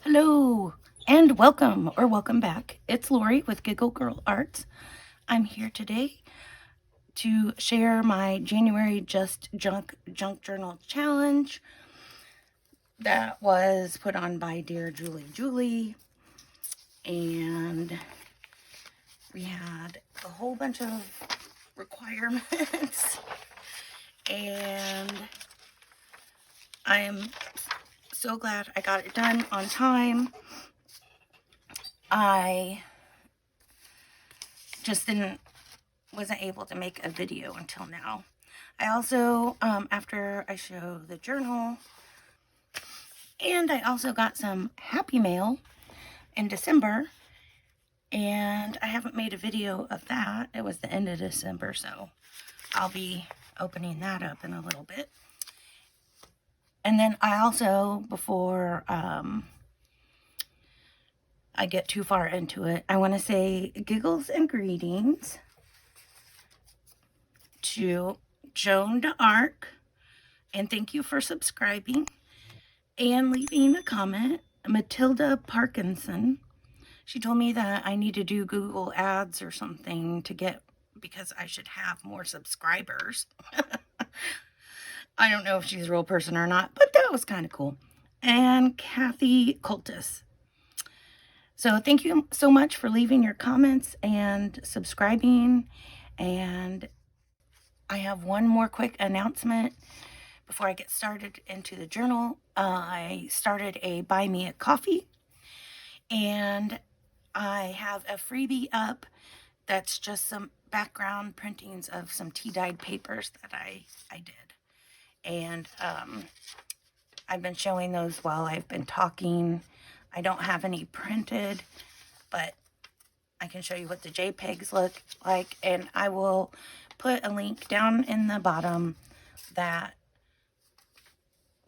Hello and welcome or welcome back. It's Lori with Giggle Girl Arts. I'm here today to share my January Just Junk Journal Challenge that was put on by Dear Julie. And we had a whole bunch of requirements and I'm so glad I got it done on time. I just wasn't able to make a video until now. I also, after I show the journal, and I also got some happy mail in December, and I haven't made a video of that. It was the end of December, so I'll be opening that up in a little bit. And then I also, before I get too far into it, I want to say giggles and greetings to Joan d'Arc, and thank you for subscribing and leaving a comment. Matilda Parkinson, she told me that I need to do Google ads or something because I should have more subscribers. I don't know if she's a real person or not, but that was kind of cool. And Kathy Cultus. So thank you so much for leaving your comments and subscribing. And I have one more quick announcement before I get started into the journal. I started a Buy Me a Coffee, and I have a freebie up that's just some background printings of some tea-dyed papers that I did. And I've been showing those while I've been talking. I don't have any printed, but I can show you what the JPEGs look like, and I will put a link down in the bottom that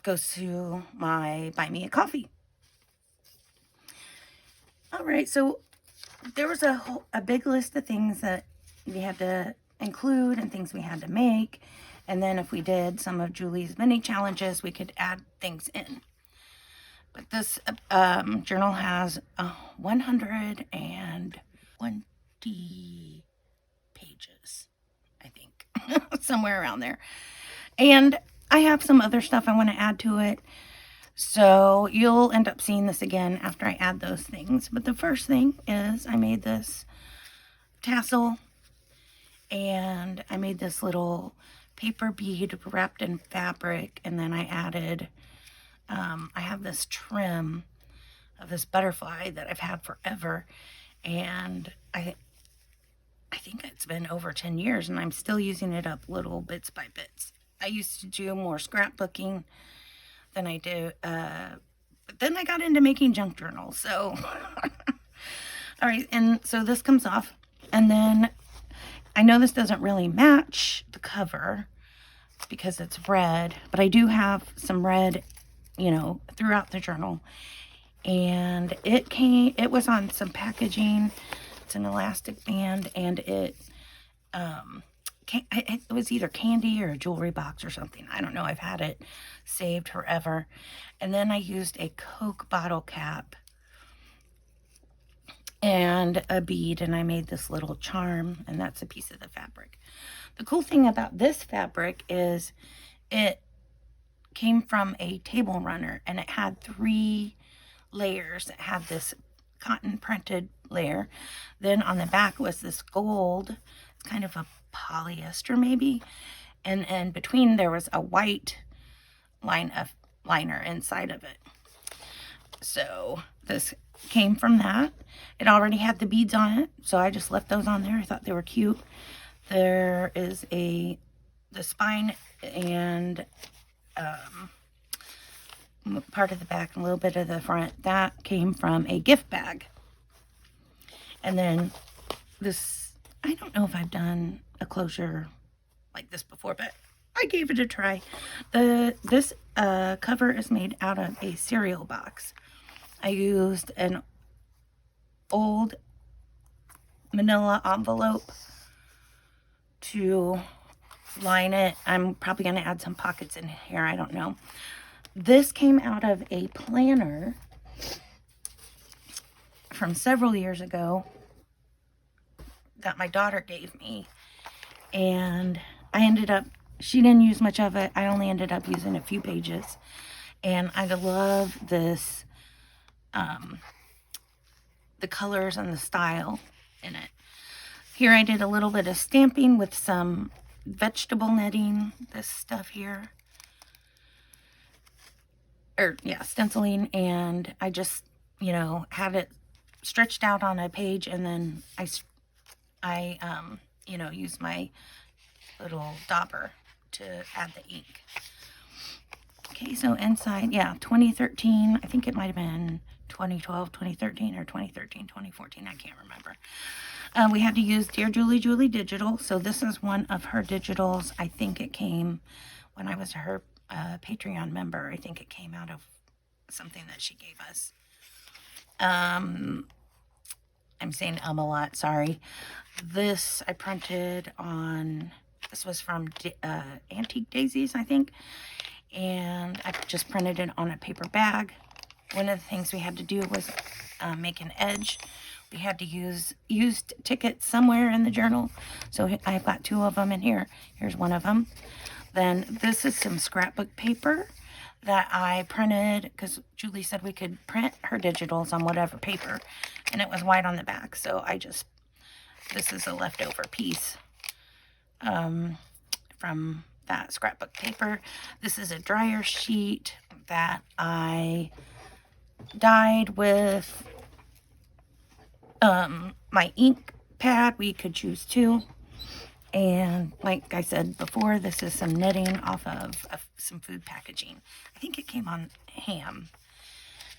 goes to my Buy Me a Coffee. All right, so there was a big list of things that we had to include and things we had to make. And then if we did some of Julie's mini challenges, we could add things in. But this journal has 120 pages, I think, somewhere around there. And I have some other stuff I want to add to it. So you'll end up seeing this again after I add those things. But the first thing is I made this tassel, and I made this little paper bead wrapped in fabric, and then I added, I have this trim of this butterfly that I've had forever, and I think it's been over 10 years, and I'm still using it up little bits by bits. I used to do more scrapbooking than I do, but then I got into making junk journals, so. All right, and so this comes off, and then I know this doesn't really match the cover because it's red, but I do have some red, throughout the journal. And it was on some packaging. It's an elastic band, and it was either candy or a jewelry box or something. I don't know. I've had it saved forever. And then I used a Coke bottle cap and a bead, and I made this little charm, and that's a piece of the fabric. The cool thing about this fabric is it came from a table runner, and it had 3 layers. It had this cotton printed layer, then on the back was this gold, kind of a polyester maybe, and between there was a white liner inside of it. So this came from that. It already had the beads on it, so I just left those on there. I thought they were cute. There is the spine and part of the back and a little bit of the front. That came from a gift bag. And then this, I don't know if I've done a closure like this before, but I gave it a try. This cover is made out of a cereal box. I used an old manila envelope to line it. I'm probably going to add some pockets in here. I don't know. This came out of a planner from several years ago that my daughter gave me. And I ended up, she didn't use much of it. I only ended up using a few pages. And I love this, the colors and the style in it. Here I did a little bit of stamping with some vegetable netting, this stuff here. Stenciling, and I just, you know, had it stretched out on a page, and then I you know, used my little dauber to add the ink. Okay, so inside, yeah, 2013, I think it might have been 2012, 2013, or 2013, 2014, I can't remember. We had to use Dear Julie Digital, so this is one of her digitals. I think it came when I was her Patreon member. I think it came out of something that she gave us. I'm saying a lot, sorry. This I printed on, this was from Antique Daisies, I think. And I just printed it on a paper bag. One of the things we had to do was make an edge. We had to use used tickets somewhere in the journal. So I've got 2 of them in here. Here's one of them. Then this is some scrapbook paper that I printed because Julie said we could print her digitals on whatever paper. And it was white on the back. So this is a leftover piece from that scrapbook paper. This is a dryer sheet that I dyed with my ink pad. We could choose 2. And like I said before, this is some netting off of some food packaging. I think it came on ham.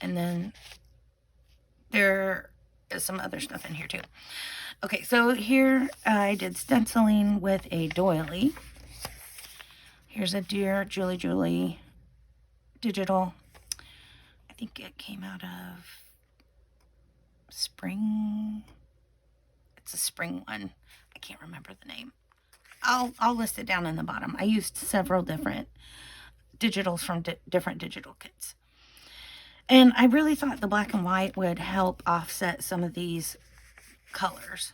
And then there is some other stuff in here too. Okay, so here I did stenciling with a doily. Here's a Dear Julie digital. I think it came out of spring. It's a spring one. I can't remember the name. I'll list it down in the bottom. I used several different digitals from different digital kits. And I really thought the black and white would help offset some of these colors.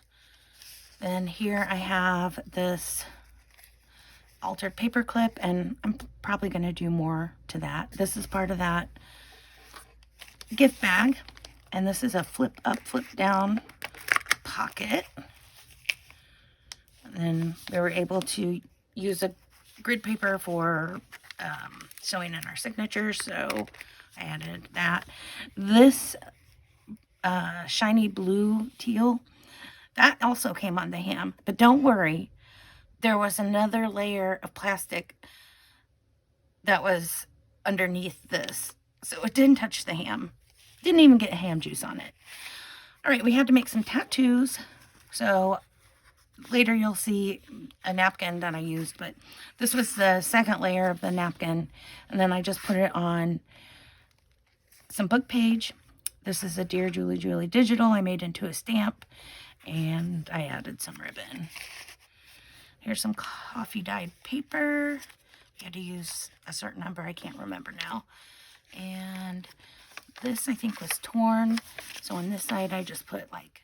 Then here I have this altered paper clip, and I'm probably going to do more to that. This is part of that gift bag, and this is a flip up, flip down pocket. And then we were able to use a grid paper for sewing in our signatures, so I added that. This shiny blue teal, that also came on the ham, but don't worry, there was another layer of plastic that was underneath this, so it didn't touch the ham. Didn't even get ham juice on it. All right, we had to make some tattoos, so later you'll see a napkin that I used, but this was the second layer of the napkin, and then I just put it on some book page. This is a Dear Julie digital I made into a stamp, and I added some ribbon. Here's some coffee dyed paper. We had to use a certain number, I can't remember now. And this I think was torn, so on this side I just put like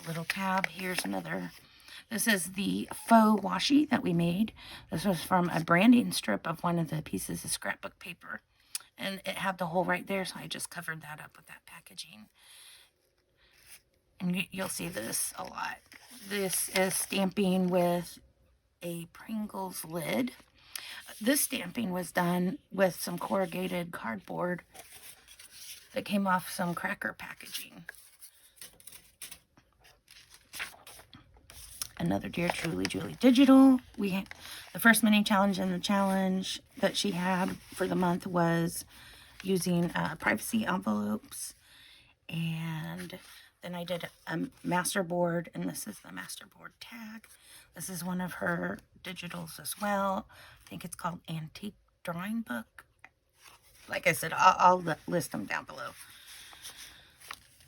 a little tab. Here's another. This is the faux washi that we made. This was from a branding strip of one of the pieces of scrapbook paper. And it had the hole right there, so I just covered that up with that packaging. And you'll see this a lot. This is stamping with a Pringles lid. This stamping was done with some corrugated cardboard that came off some cracker packaging. Another Dear Julie digital. The first mini challenge in the challenge that she had for the month was using privacy envelopes, and then I did a masterboard, and this is the masterboard tag. This is one of her digitals as well. I think it's called Antique Drawing Book. Like I said, I'll list them down below.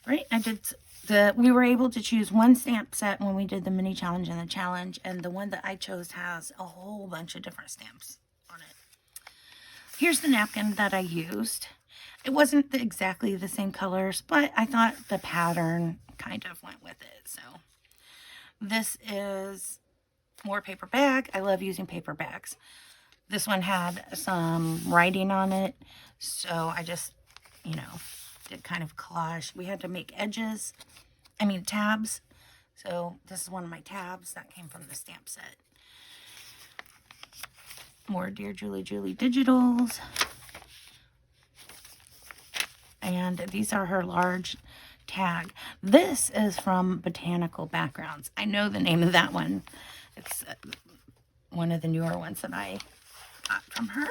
Right, we were able to choose one stamp set when we did the mini challenge and the challenge, and the one that I chose has a whole bunch of different stamps on it. Here's the napkin that I used. It wasn't exactly the same colors, but I thought the pattern kind of went with it. So this is more paper bag. I love using paper bags. This one had some writing on it, so I just, you know, did kind of collage. We had to make tabs. So this is one of my tabs that came from the stamp set. More Dear Julie Julie digitals. And these are her large tag. This is from Botanical Backgrounds. I know the name of that one. It's one of the newer ones that I got from her.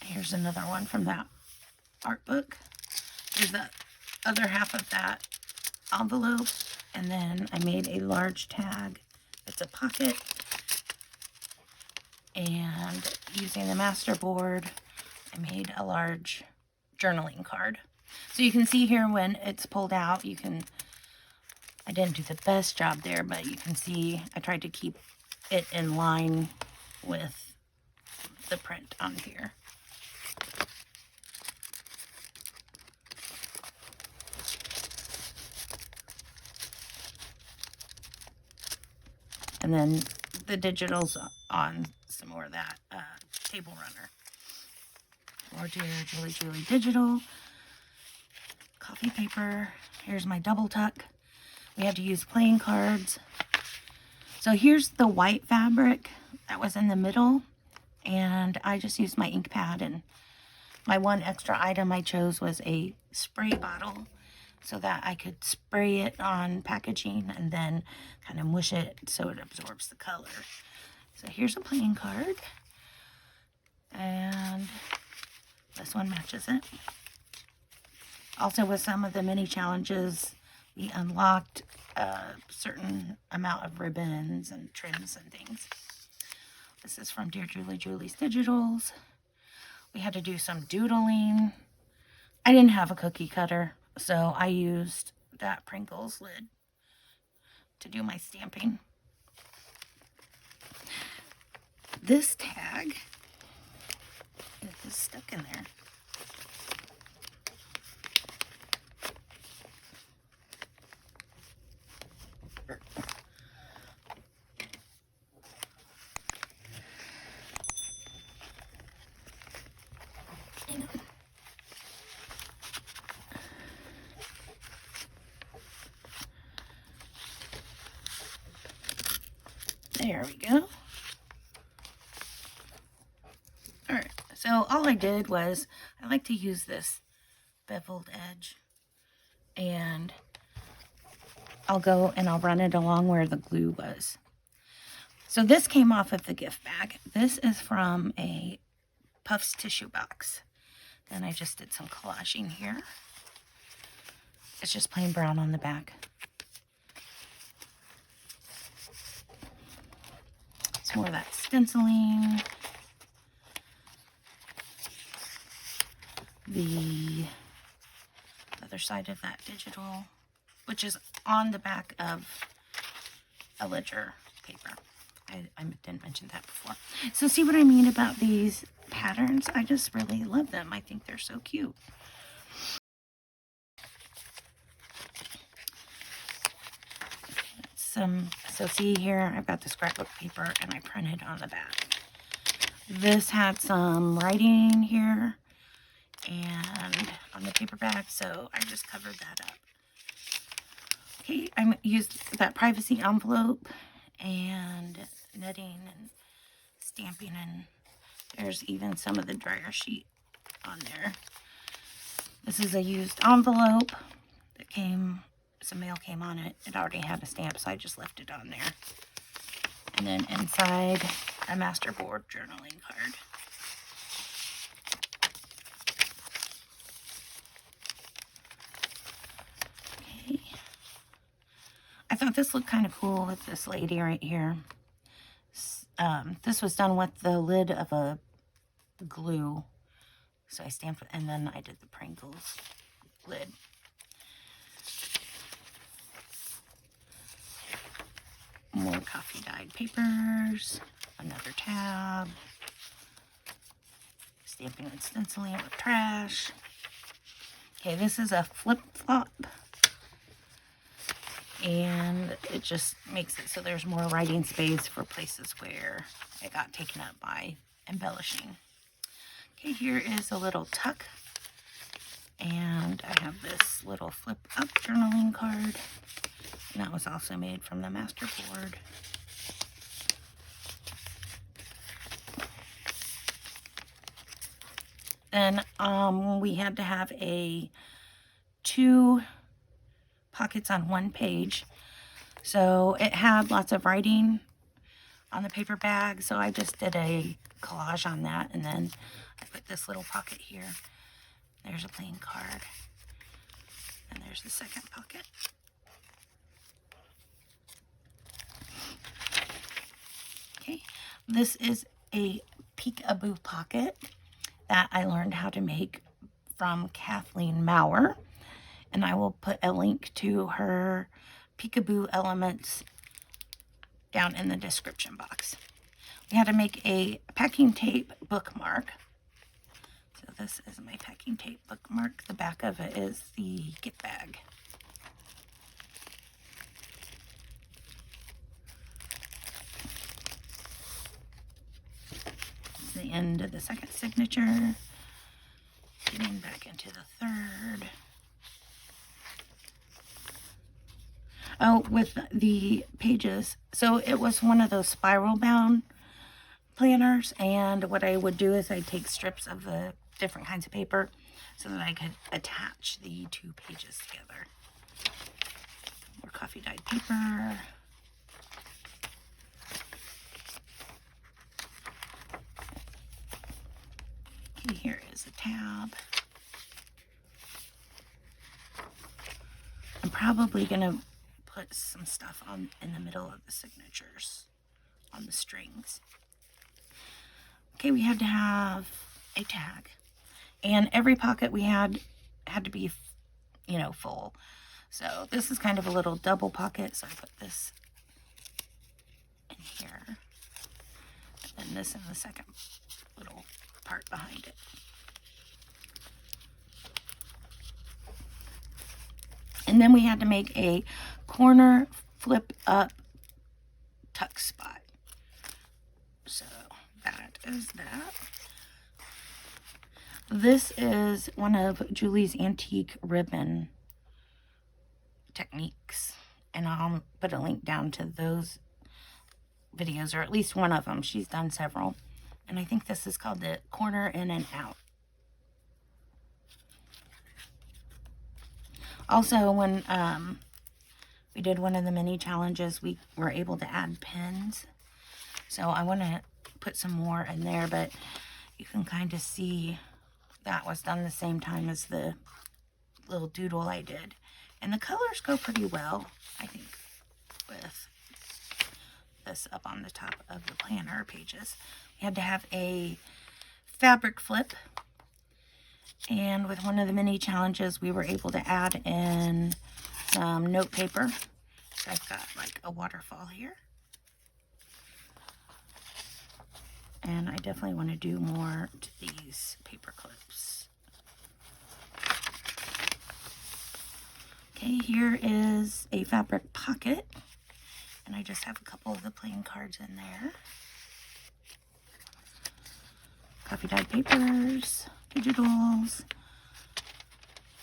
Here's another one from that art book. Here's the other half of that envelope. And then I made a large tag. It's a pocket. And using the master board, I made a large journaling card. So you can see here when it's pulled out, I didn't do the best job there, but you can see I tried to keep it in line with the print on here. And then the digitals on some more of that table runner. More Dear Julie Julie digital. Coffee paper. Here's my double tuck. We had to use playing cards. So here's the white fabric that was in the middle. And I just used my ink pad, and my one extra item I chose was a spray bottle so that I could spray it on packaging and then kind of mush it so it absorbs the color. So here's a playing card. And this one matches it. Also, with some of the mini challenges, we unlocked a certain amount of ribbons and trims and things. This is from Dear Julie Julie's Digitals. We had to do some doodling. I didn't have a cookie cutter, so I used that Pringles lid to do my stamping. This tag is stuck in there. There we go. Alright, so all I did was, I like to use this beveled edge, and I'll go and I'll run it along where the glue was. So this came off of the gift bag. This is from a Puffs tissue box. And I just did some collaging here. It's just plain brown on the back. It's more of that stenciling. The other side of that digital, which is on the back of a ledger paper. I didn't mention that before. So see what I mean about these patterns? I just really love them. I think they're so cute. So see here, I've got the scrapbook paper and I printed on the back. This had some writing here and on the paper bag, so I just covered that up. Okay, I used that privacy envelope and netting and stamping, and there's even some of the dryer sheet on there. This is a used envelope that some mail came on it. It already had a stamp, so I just left it on there. And then inside, a master board journaling card. Okay. I thought this looked kind of cool with this lady right here. This was done with the lid of a glue. So I stamped it, and then I did the Pringles lid. More coffee dyed papers, another tab, Stamping and stenciling with trash. Okay, this is a flip-flop. And it just makes it so there's more writing space for places where it got taken up by embellishing. Okay, here is a little tuck. And I have this little flip-up journaling card. And that was also made from the master board. Then we had to have 2 pockets on one page. So it had lots of writing on the paper bag. So I just did a collage on that. And then I put this little pocket here. There's a plain card. And there's the second pocket. Okay, this is a peekaboo pocket that I learned how to make from Kathleen Maurer, and I will put a link to her peekaboo elements down in the description box. We had to make a packing tape bookmark. So this is my packing tape bookmark. The back of it is the gift bag. The end of the second signature, getting back into the third. Oh, with the pages, so it was one of those spiral bound planners, and what I would do is I'd take strips of the different kinds of paper so that I could attach the 2 pages together. More coffee dyed paper. Here is a tab. I'm probably going to put some stuff on in the middle of the signatures on the strings. Okay, we had to have a tag. And every pocket we had to be, you know, full. So this is kind of a little double pocket. So I put this in here. And then this in the second little part behind it. And then we had to make a corner flip up tuck spot. So that is that. This is one of Julie's antique ribbon techniques, and I'll put a link down to those videos, or at least one of them. She's done several. And I think this is called the corner in and out. Also, when we did one of the mini challenges, we were able to add pins. So I want to put some more in there, but you can kind of see that was done the same time as the little doodle I did. And the colors go pretty well, I think, with this up on the top of the planner pages. We had to have a fabric flip, and with one of the mini challenges we were able to add in some note paper. So I've got like a waterfall here, and I definitely want to do more to these paper clips. Okay, here is a fabric pocket, and I just have a couple of the plain cards in there. Coffee dyed papers, digitals.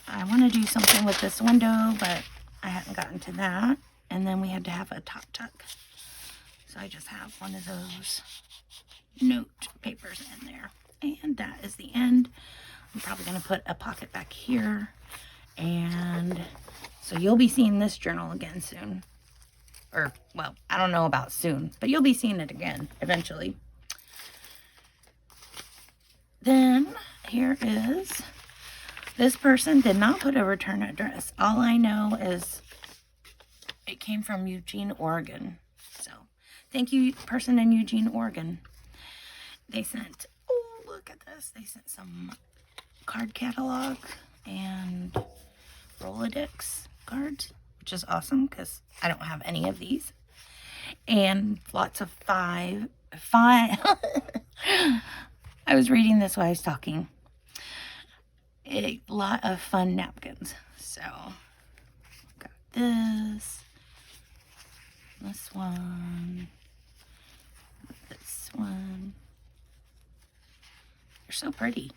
I want to do something with this window, but I hadn't gotten to that. And then we had to have a top tuck. So I just have one of those note papers in there. And that is the end. I'm probably going to put a pocket back here. And so you'll be seeing this journal again soon. Or, well, I don't know about soon, but you'll be seeing it again eventually. Then here is, this person did not put a return address. All I know is it came from Eugene, Oregon. So thank you, person in Eugene, Oregon. They sent, oh, look at this. They sent some card catalog and Rolodex cards, which is awesome because I don't have any of these. And lots of five I was reading this while I was talking. A lot of fun napkins. So, got this one, this one. They're so pretty.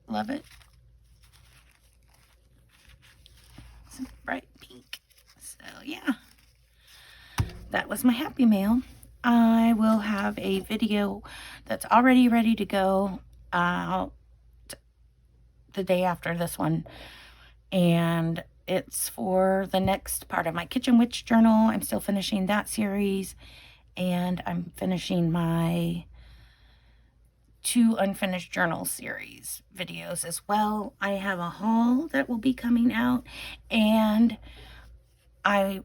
Love it. Some bright pink. So, yeah. That was my Happy Mail. I will have a video that's already ready to go out the day after this one. And it's for the next part of my Kitchen Witch journal. I'm still finishing that series. And I'm finishing my 2 unfinished journal series videos as well. I have a haul that will be coming out. And I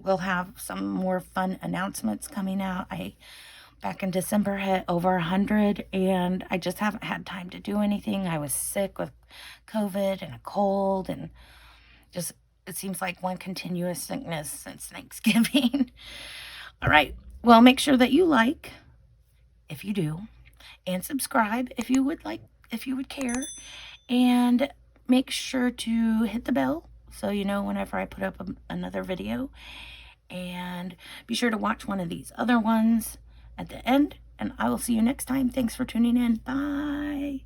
will have some more fun announcements coming out. Back in December hit over 100 and I just haven't had time to do anything. I was sick with COVID and a cold and just it seems like one continuous sickness since Thanksgiving. All right. Well, make sure that you like if you do and subscribe if you would care, and make sure to hit the bell so you know whenever I put up another video. And be sure to watch one of these other ones at the end. And I will see you next time. Thanks for tuning in. Bye.